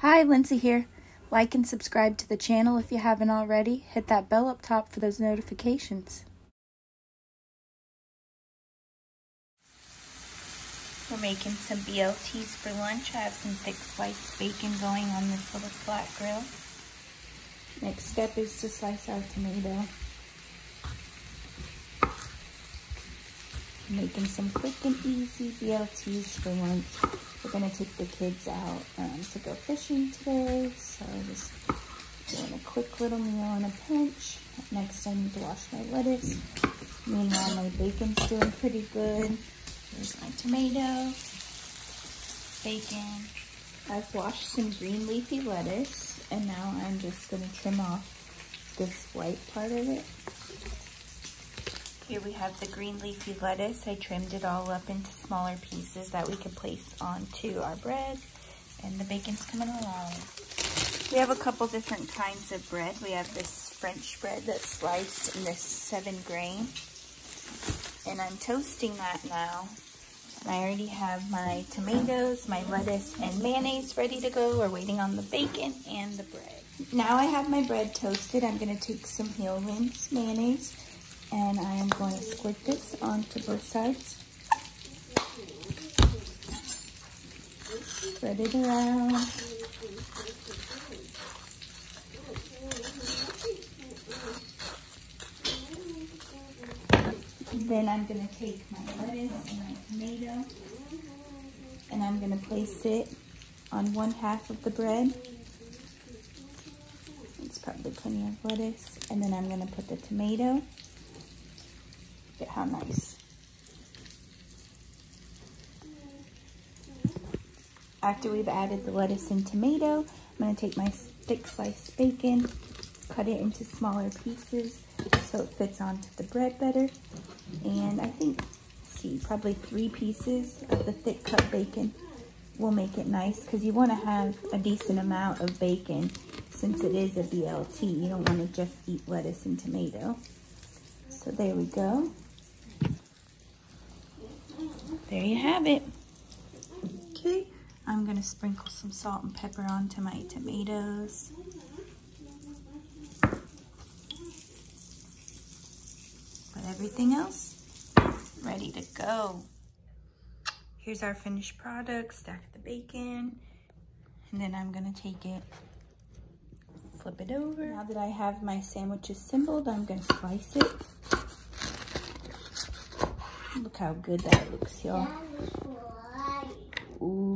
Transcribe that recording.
Hi, Lindsay here. Like and subscribe to the channel if you haven't already. Hit that bell up top for those notifications. We're making some BLTs for lunch. I have some thick sliced bacon going on this little flat grill. Next step is to slice our tomato. Making some quick and easy BLTs for lunch. We're gonna take the kids out to go fishing today, so just doing a quick little meal in a pinch. Next, I need to wash my lettuce. Meanwhile, my bacon's doing pretty good. Here's my tomato, bacon. I've washed some green leafy lettuce, and now I'm just gonna trim off this white part of it. Here we have the green leafy lettuce. I trimmed it all up into smaller pieces that we could place onto our bread. And the bacon's coming along. We have a couple different kinds of bread. We have this French bread that's sliced in this 7-grain. And I'm toasting that now. And I already have my tomatoes, my lettuce, and mayonnaise ready to go. We're waiting on the bacon and the bread. Now I have my bread toasted. I'm going to take some Hillman's mayonnaise. And I am going to squirt this onto both sides. Spread it around. Then I'm going to take my lettuce and my tomato, and I'm going to place it on one half of the bread. It's probably plenty of lettuce. And then I'm going to put the tomato. Look at how nice. After we've added the lettuce and tomato, I'm going to take my thick sliced bacon, cut it into smaller pieces so it fits onto the bread better. And I think, probably 3 pieces of the thick cut bacon will make it nice, because you want to have a decent amount of bacon since it is a BLT. You don't want to just eat lettuce and tomato. So there we go. There you have it. Okay, I'm gonna sprinkle some salt and pepper onto my tomatoes. Put everything else ready to go. Here's our finished product. Stack the bacon, and then I'm gonna take it, flip it over. Now that I have my sandwich assembled, I'm gonna slice it. Look how good that looks, y'all. Ooh.